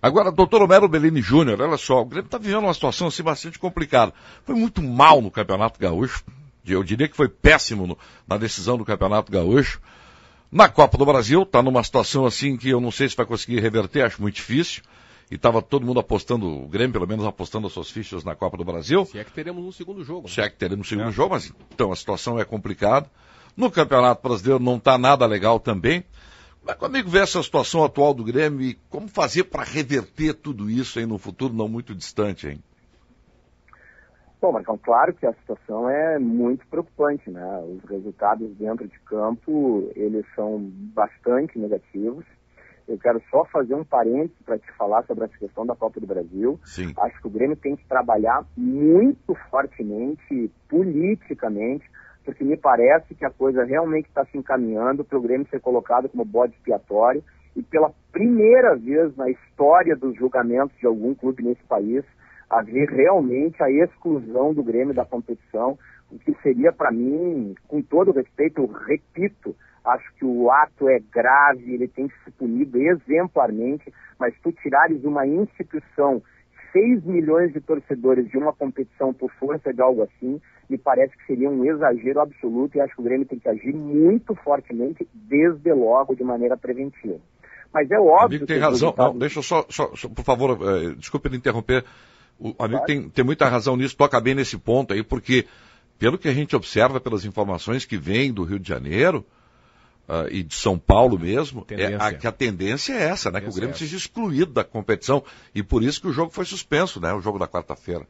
Agora, doutor Homero Bellini Júnior, olha só, o Grêmio está vivendo uma situação assim bastante complicada. Foi muito mal no Campeonato Gaúcho, eu diria que foi péssimo na decisão do Campeonato Gaúcho. Na Copa do Brasil, está numa situação assim que eu não sei se vai conseguir reverter, acho muito difícil. E estava todo mundo apostando, o Grêmio pelo menos apostando as suas fichas na Copa do Brasil. Se é que teremos um segundo jogo. Se é que teremos um segundo jogo, mas então a situação é complicada. No Campeonato Brasileiro não está nada legal também. Como é que o amigo vê essa situação atual do Grêmio e como fazer para reverter tudo isso aí no futuro não muito distante, hein? Bom, Marcão, claro que a situação é muito preocupante, né? Os resultados dentro de campo, eles são bastante negativos. Eu quero só fazer um parênteses para te falar sobre essa questão da Copa do Brasil. Sim. Acho que o Grêmio tem que trabalhar muito fortemente, politicamente, porque me parece que a coisa realmente está se encaminhando para o Grêmio ser colocado como bode expiatório e pela primeira vez na história dos julgamentos de algum clube nesse país, haver realmente a exclusão do Grêmio da competição, o que seria para mim, com todo respeito, eu repito, acho que o ato é grave, ele tem que ser punido exemplarmente, mas tu tirares uma instituição, 6 milhões de torcedores de uma competição por força de algo assim, me parece que seria um exagero absoluto e acho que o Grêmio tem que agir muito fortemente, desde logo, de maneira preventiva. Mas é óbvio... Amigo tem razão, não, deixa eu só, por favor, desculpe me interromper, o amigo tem muita razão nisso, toca bem nesse ponto aí, porque pelo que a gente observa, pelas informações que vêm do Rio de Janeiro, e de São Paulo mesmo, que a tendência é essa, né? Que o Grêmio seja excluído da competição. E por isso que o jogo foi suspenso, né? O jogo da quarta-feira.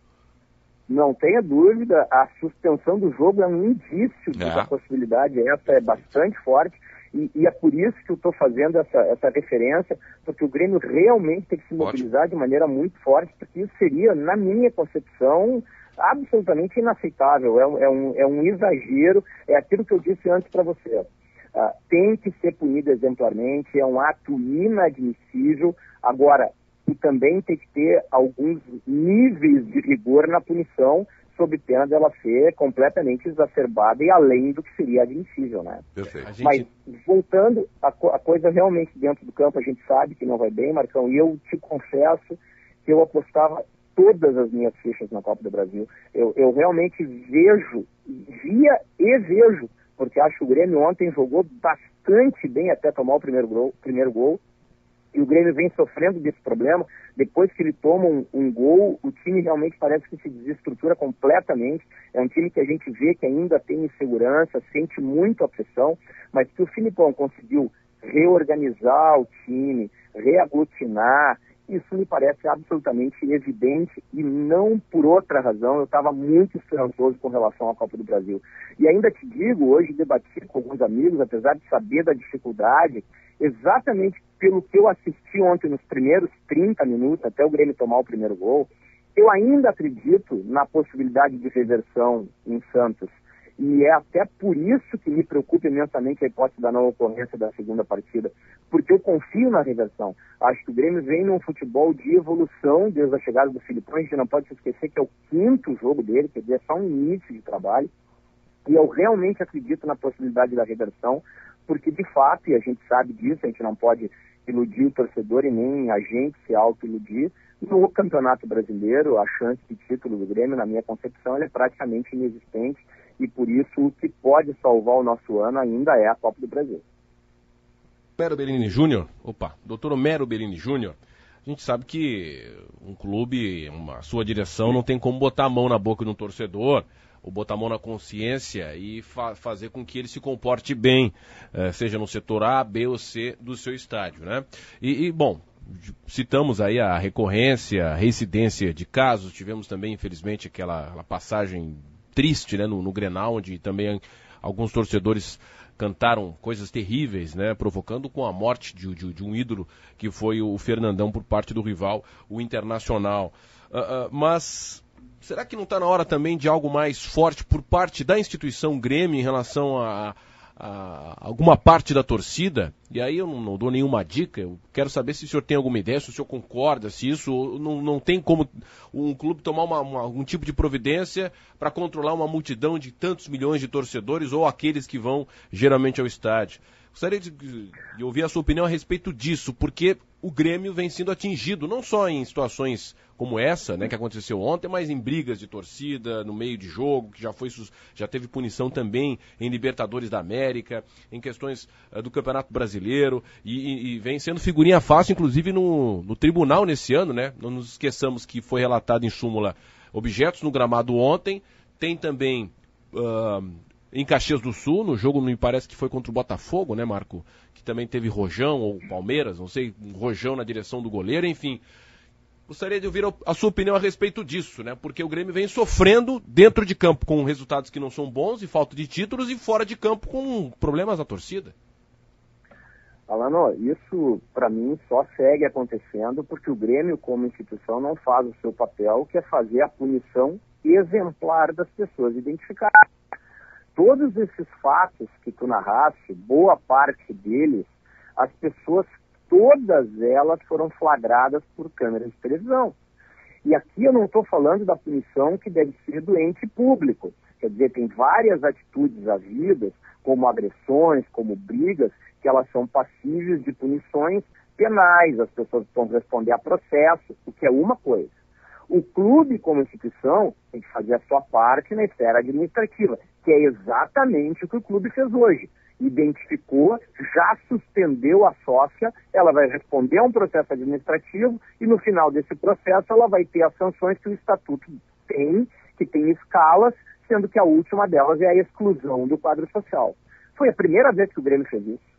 Não tenha dúvida, a suspensão do jogo é um indício da possibilidade. Essa é bastante forte. E é por isso que eu estou fazendo essa referência, porque o Grêmio realmente tem que se mobilizar de maneira muito forte, porque isso seria, na minha concepção, absolutamente inaceitável. É um exagero, é aquilo que eu disse antes para você. Tem que ser punido exemplarmente, é um ato inadmissível. Agora, e também tem que ter alguns níveis de rigor na punição, sob pena dela ser completamente exacerbada e além do que seria admissível, né? Perfeito. Mas, voltando, a coisa realmente dentro do campo, a gente sabe que não vai bem, Marcão, e eu te confesso que eu apostava todas as minhas fichas na Copa do Brasil. Eu realmente via e vejo, porque acho que o Grêmio ontem jogou bastante bem até tomar o primeiro gol, e o Grêmio vem sofrendo desse problema. Depois que ele toma um gol, o time realmente parece que se desestrutura completamente. É um time que a gente vê que ainda tem insegurança, sente muito a pressão, mas que o Filipão conseguiu reorganizar o time, reaglutinar, isso me parece absolutamente evidente e não por outra razão. Eu estava muito esperançoso com relação à Copa do Brasil. E ainda te digo, hoje debati com alguns amigos, apesar de saber da dificuldade, exatamente pelo que eu assisti ontem nos primeiros 30 minutos, até o Grêmio tomar o primeiro gol, eu ainda acredito na possibilidade de reversão em Santos. E é até por isso que me preocupa imensamente a hipótese da não ocorrência da segunda partida, porque eu confio na reversão. Acho que o Grêmio vem num futebol de evolução desde a chegada do Filipão. A gente não pode se esquecer que é o 5º jogo dele, quer dizer, é só um início de trabalho. E eu realmente acredito na possibilidade da reversão, porque de fato, e a gente sabe disso, a gente não pode iludir o torcedor e nem a gente se auto-iludir, no Campeonato Brasileiro, a chance de título do Grêmio, na minha concepção, ela é praticamente inexistente, e por isso o que pode salvar o nosso ano ainda é a Copa do Brasil. Homero Bellini Júnior, doutor Homero Bellini Júnior, a gente sabe que um clube, a sua direção não tem como botar a mão na boca de um torcedor, ou botar a mão na consciência e fazer com que ele se comporte bem, seja no setor A, B ou C do seu estádio, né? Bom, citamos aí a recorrência, a reincidência de casos, tivemos também, infelizmente, aquela passagem triste, né, no Grenal, onde também alguns torcedores cantaram coisas terríveis, né, provocando com a morte de um ídolo que foi o Fernandão por parte do rival, o Internacional. Mas será que não está na hora também de algo mais forte por parte da instituição Grêmio em relação a alguma parte da torcida? E aí eu não dou nenhuma dica, eu quero saber se o senhor tem alguma ideia, se o senhor concorda, se isso não tem como um clube tomar algum tipo de providência para controlar uma multidão de tantos milhões de torcedores ou aqueles que vão geralmente ao estádio. Gostaria de ouvir a sua opinião a respeito disso, porque o Grêmio vem sendo atingido, não só em situações como essa, né, que aconteceu ontem, mas em brigas de torcida, no meio de jogo, que já teve punição também em Libertadores da América, em questões do Campeonato Brasileiro, e vem sendo figurinha fácil, inclusive no tribunal nesse ano, né? Não nos esqueçamos que foi relatado em súmula objetos no gramado ontem, tem também em Caxias do Sul, no jogo me parece que foi contra o Botafogo, né, Marco? Que também teve rojão, ou Palmeiras, não sei, um rojão na direção do goleiro, enfim. Gostaria de ouvir a sua opinião a respeito disso, né? Porque o Grêmio vem sofrendo dentro de campo com resultados que não são bons e falta de títulos, e fora de campo com problemas da torcida. Alano, isso para mim só segue acontecendo porque o Grêmio como instituição não faz o seu papel, que é fazer a punição exemplar das pessoas identificadas. Todos esses fatos que tu narraste, boa parte deles, as pessoas, todas elas foram flagradas por câmeras de televisão. E aqui eu não estou falando da punição que deve ser do ente público. Quer dizer, tem várias atitudes havidas, como agressões, como brigas, que elas são passíveis de punições penais. As pessoas vão responder a processo, o que é uma coisa. O clube, como instituição, tem que fazer a sua parte na esfera administrativa, que é exatamente o que o clube fez hoje. Identificou, já suspendeu a sócia, ela vai responder a um processo administrativo e no final desse processo ela vai ter as sanções que o estatuto tem, que tem escalas, sendo que a última delas é a exclusão do quadro social. Foi a primeira vez que o Grêmio fez isso.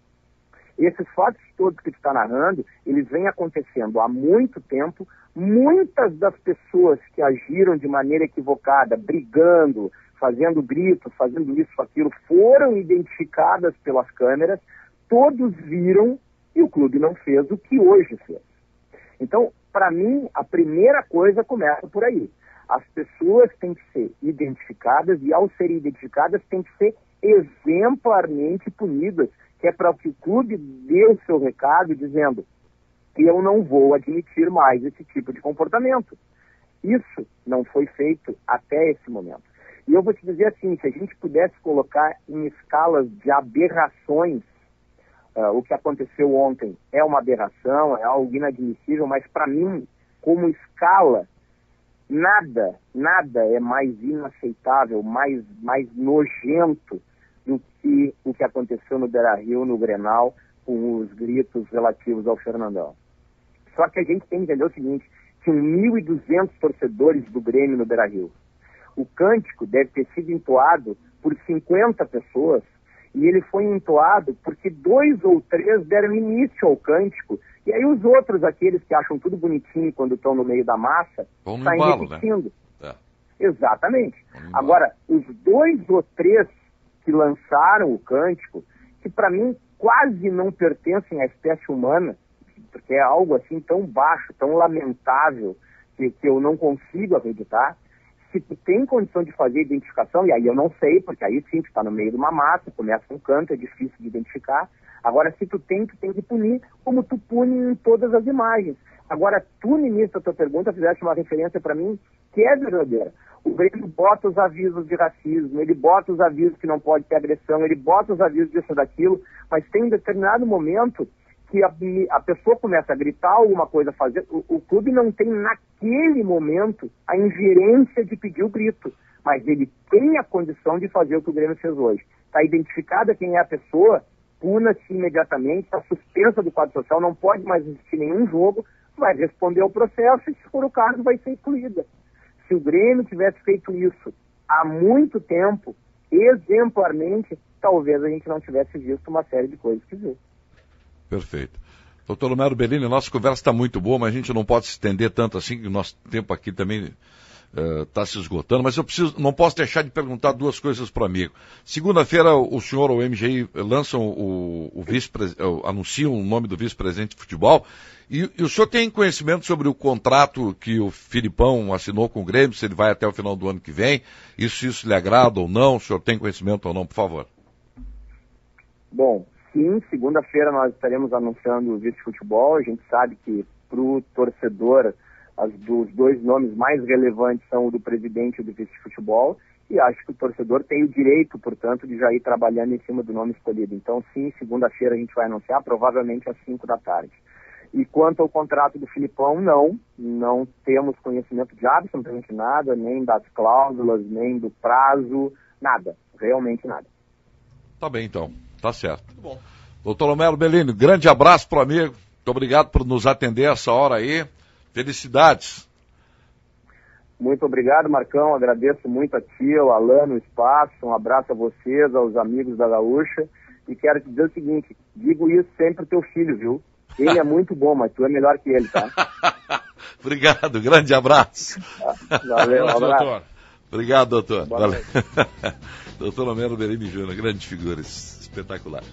Esses fatos todos que tu está narrando, eles vêm acontecendo há muito tempo. Muitas das pessoas que agiram de maneira equivocada, brigando, fazendo gritos, fazendo isso, aquilo, foram identificadas pelas câmeras, todos viram e o clube não fez o que hoje fez. Então, para mim, a primeira coisa começa por aí. As pessoas têm que ser identificadas e, ao serem identificadas, têm que ser exemplarmente punidas, que é para que o clube dê o seu recado dizendo que eu não vou admitir mais esse tipo de comportamento. Isso não foi feito até esse momento. E eu vou te dizer assim, se a gente pudesse colocar em escalas de aberrações, o que aconteceu ontem é uma aberração, é algo inadmissível, mas para mim, como escala, nada é mais inaceitável, mais nojento do que o que aconteceu no Beira-Rio, no Grenal, com os gritos relativos ao Fernandão. Só que a gente tem que entender o seguinte, tinham 1.200 torcedores do Grêmio no Beira-Rio. O cântico deve ter sido entoado por 50 pessoas, e ele foi entoado porque 2 ou 3 deram início ao cântico, e aí os outros, aqueles que acham tudo bonitinho quando estão no meio da massa, saem repetindo. Né? Exatamente. Agora, os 2 ou 3 que lançaram o cântico, que para mim quase não pertencem à espécie humana, porque é algo assim tão baixo, tão lamentável, que eu não consigo acreditar. Se tu tem condição de fazer identificação, e aí eu não sei, porque aí sim tu está no meio de uma massa, começa um canto, é difícil de identificar. Agora, se tu tem que punir, como tu pune em todas as imagens. Agora, tu, no início da tua pergunta, fizeste uma referência para mim que é verdadeira. O Grêmio bota os avisos de racismo, ele bota os avisos que não pode ter agressão, ele bota os avisos disso ou daquilo, mas tem um determinado momento que a pessoa começa a gritar alguma coisa, fazer. O clube não tem naquele momento a ingerência de pedir o grito, mas ele tem a condição de fazer o que o Grêmio fez hoje. Está identificada quem é a pessoa, puna-se imediatamente, está suspensa do quadro social, não pode mais existir nenhum jogo, vai responder ao processo e, se for o caso, vai ser excluída. Se o Grêmio tivesse feito isso há muito tempo, exemplarmente, talvez a gente não tivesse visto uma série de coisas que viu. Perfeito. Doutor Homero Bellini, nossa conversa está muito boa, mas a gente não pode se estender tanto assim, que o nosso tempo aqui também está se esgotando, mas não posso deixar de perguntar 2 coisas para o amigo. Segunda-feira, o senhor, o MGI, lançam anunciam o nome do vice-presidente de futebol, e o senhor tem conhecimento sobre o contrato que o Filipão assinou com o Grêmio, se ele vai até o final do ano que vem, isso lhe agrada ou não? O senhor tem conhecimento ou não, por favor? Bom, sim, segunda-feira nós estaremos anunciando o vice-futebol. A gente sabe que para o torcedor, os 2 nomes nomes mais relevantes são o do presidente e o do vice de futebol, e acho que o torcedor tem o direito, portanto, de já ir trabalhando em cima do nome escolhido. Então, sim, segunda-feira a gente vai anunciar, provavelmente às 5 da tarde. E quanto ao contrato do Filipão, não temos conhecimento de absolutamente nada, nem das cláusulas, nem do prazo, nada, realmente nada. Tá bem, então, tá certo. Muito bom. Doutor Homero Bellini, grande abraço pro amigo, muito obrigado por nos atender essa hora aí, felicidades. Muito obrigado, Marcão, agradeço muito a ti, ao Alan, no espaço, um abraço a vocês, aos amigos da Gaúcha, e quero te dizer o seguinte, digo isso sempre pro teu filho, viu? Ele é muito bom, mas tu é melhor que ele, tá? Obrigado, grande abraço. Valeu, um abraço. Doutor. Obrigado, doutor. Valeu. Doutor Homero Bellini Júnior, grande figura, espetacular.